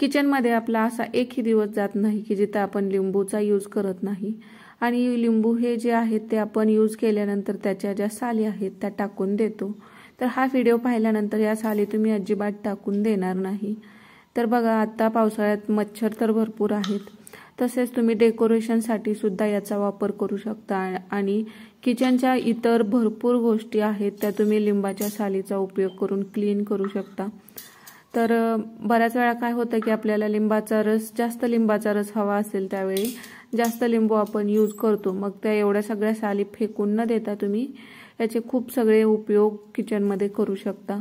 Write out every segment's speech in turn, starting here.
किचनमध्ये आपला असा एकही दिवस जात नाही की जिथे आपण लिंबूचा यूज करत नाही। आणि लिंबू हे जे आहेत ते आपण यूज केल्यानंतर त्याच्या ज्या साली आहेत त्या टाकून देतो। तर हा व्हिडिओ पाहिल्यानंतर या साली तुम्ही अजिबात टाकून देणार नाही। तर बघा आता पावसाळ्यात मच्छर तर भरपूर आहेत, तसेच तुम्ही डेकोरेशनसाठी सुद्धा याचा वापर करू शकता। आणि किचनच्या इतर भरपूर गोष्टी आहेत त्या तुम्ही लिंबाच्या सालीचा उपयोग करून क्लीन करू शकता। तर बऱ्याच वेळा काय होतं की आपल्याला जास्त लिंबाचा रस हवा असेल त्यावेळी जास्त लिंबू आपण यूज करतो, मग त्या एवढ्या सगळ्या साली फेकून न देता तुम्ही याचे खूप सगळे उपयोग किचनमध्ये करू शकता।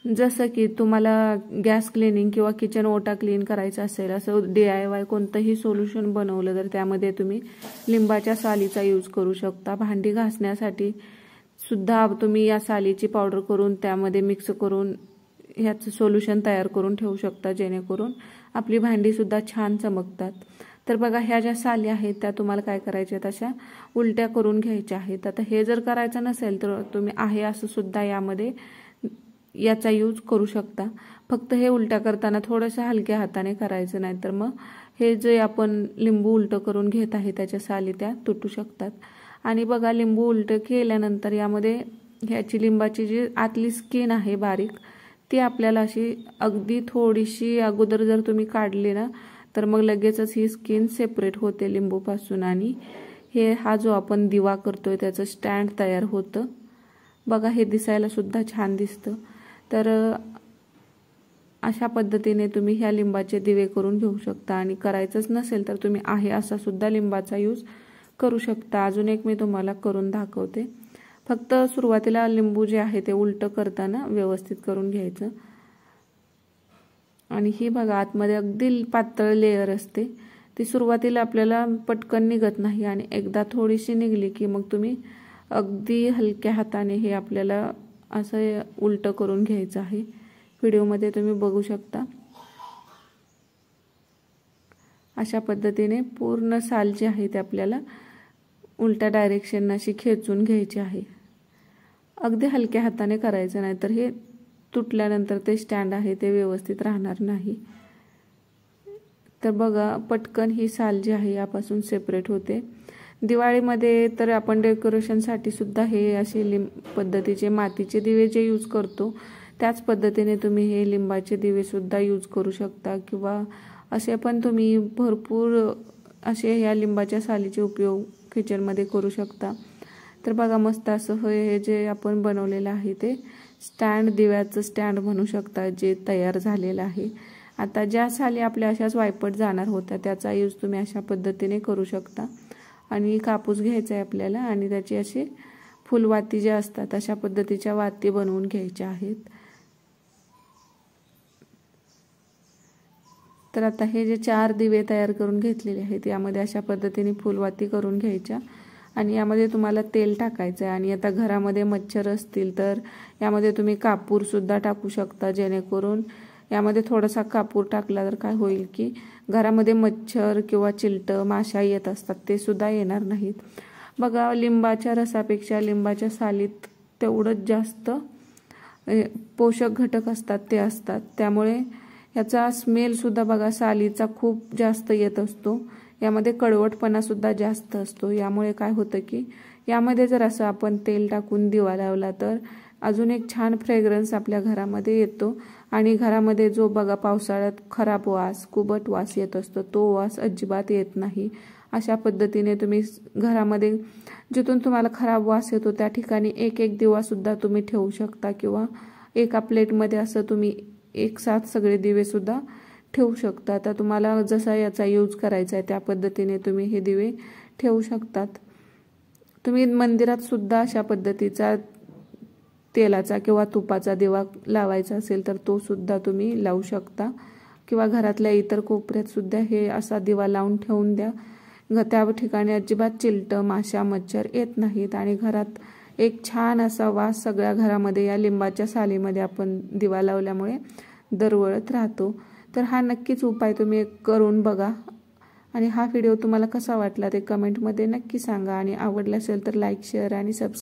जसं की तुम्हाला गॅस क्लिनिंग किंवा किचन ओटा क्लीन करायचा असेल, असं DIY कोणतंही सोल्युशन बनवलं तर त्यामध्ये तुम्ही लिंबाच्या सालीचा यूज करू शकता। भांडी घासण्यासाठी सुद्धा तुम्ही या सालीची पावडर करून त्यामध्ये मिक्स करून ह्याचं सोल्युशन तयार करून ठेवू शकता, जेणेकरून आपली भांडी सुद्धा छान चमकतात। तर बघा ह्या ज्या साली आहेत त्या तुम्हाला काय करायच्या आहेत, अशा उलट्या करून घ्यायच्या आहेत। आता हे जर करायचं नसेल तर तुम्ही आहे असं सुद्धा यामध्ये याचा यूज करू शकता। फक्त हे उलट्या करताना थोडंसं हलक्या हाताने करायचं, नाही तर मग हे जे आपण लिंबू उलटं करून घेत आहे त्याच्या साली त्या तुटू शकतात। आणि बघा लिंबू उलटं केल्यानंतर यामध्ये ह्याची लिंबाची जी आतली स्किन आहे बारीक, ती आपल्याला अशी अगदी थोडीशी अगोदर जर तुम्ही काढली ना तर मग लगेचच ही स्किन सेपरेट होते लिंबूपासून, आणि हा जो आपण दिवा करतोय त्याचं स्टँड तयार होतं। बघा हे दिसायला सुद्धा छान दिसतं। तर अशा पद्धतीने तुम्ही ह्या लिंबाचे दिवे करून घेऊ शकता। आणि करायचंच नसेल तर तुम्ही आहे असा सुद्धा लिंबाचा यूज करू शकता। अजून एक मी तुम्हाला करून दाखवते। फक्त सुरुवातीला लिंबू जे आहे ते उलटं करताना व्यवस्थित करून घ्यायचं। आणि ही बघा आतमध्ये अगदी पातळ लेयर असते, ती सुरुवातीला आपल्याला पटकन निघत नाही, आणि एकदा थोडीशी निघली की मग तुम्ही अगदी हलक्या हाताने हे आपल्याला असं उलटं करून घ्यायचं आहे। व्हिडिओमध्ये तुम्ही बघू शकता अशा पद्धतीने पूर्ण साल जी आहे ते आपल्याला उलट्या डायरेक्शन अशी खेचून घ्यायची आहे। अगदी हलक्या हाताने करायचं, नाही तर हे तुटल्यानंतर ते स्टँड आहे ते व्यवस्थित राहणार नाही। तर बघा पटकन ही साल जी आहे यापासून सेपरेट होते। दिवाळीमध्ये तर आपण डेकोरेशनसाठी सुद्धा हे असे पद्धतीचे मातीचे दिवे जे यूज करतो त्याच पद्धतीने तुम्ही हे लिंबाचे दिवे सुद्धा यूज करू शकता, किंवा असे पण तुम्ही भरपूर असे या लिंबाच्या सालीचे उपयोग किचनमध्ये करू शकता। तर बघा मस्त असं हे जे आपण बनवलेलं आहे ते स्टँड, दिव्याचं स्टँड म्हणू शकता, जे तयार झालेलं आहे। आता ज्या साली आपल्या अशाच वायपट जाणार होत्या त्याचा यूज तुम्ही अशा पद्धतीने करू शकता। आणि कापूस घ्यायचा आहे आपल्याला, आणि त्याची अशी फुलवाती ज्या असतात अशा पद्धतीच्या वाती बनवून घ्यायच्या आहेत। तर आता हे जे 4 दिवे तयार करून घेतलेले आहेत यामध्ये अशा पद्धतीने फुलवाती करून घ्यायच्या, आणि यामध्ये तुम्हाला तेल टाकायचं आहे। आणि आता घरामध्ये मच्छर असतील तर यामध्ये तुम्ही कापूर सुद्धा टाकू शकता, जेणेकरून यामध्ये थोडासा कापूर टाकला तर काय होईल की घरामध्ये मच्छर किंवा चिलटं माशा येत असतात ते सुद्धा येणार नाहीत। बघा लिंबाच्या रसापेक्षा लिंबाच्या सालीत तेवढंच जास्त पोषक घटक असतात ते असतात, त्यामुळे याचा स्मेल सुद्धा बघा सालीचा खूप जास्त येत असतो। यामध्ये कडवटपणा सुद्धा जास्त असतो। यामुळे काय होतं की यामध्ये जर असं आपण तेल टाकून दिवा लावला तर अजून एक छान फ्रेग्रन्स आपल्या घरामध्ये येतो, आणि घरामध्ये जो बघा पावसाळ्यात खराब वास, कुबट वास येत असतो तो वास अजिबात येत नाही। अशा पद्धतीने तुम्ही घरामध्ये जिथून तुम्हाला खराब वास येतो त्या ठिकाणी एक एक दिवा सुद्धा तुम्ही ठेवू शकता, किंवा एका प्लेटमध्ये असं तुम्ही एक साथ सगळे दिवे सुद्धा ठेवू शकता। तर तुम्हाला जसा याचा यूज करायचा आहे त्या पद्धतीने तुम्ही हे दिवे ठेवू शकतात। तुम्ही मंदिरात सुद्धा अशा पद्धतीचा तेलाचा किंवा तुपाचा दिवा लावायचा असेल तर तो सुद्धा तुम्ही लावू शकता, किंवा घरातल्या इतर कोपऱ्यात सुद्धा हे असा दिवा लावून ठेवून द्या। त्या ठिकाणी अजिबात चिलटं माशा मच्छर येत नाहीत, आणि घरात एक छान असा वास सगळ्या घरामध्ये या लिंबाच्या सालीमध्ये आपण दिवा लावल्यामुळे दरवळत राहतो। तर हा नक्कीच उपाय तुम्ही करून बघा, आणि हा व्हिडिओ तुम्हाला कसा वाटला ते कमेंटमध्ये नक्की सांगा, आणि आवडला असेल तर लाईक, शेअर आणि सबस्क्राईब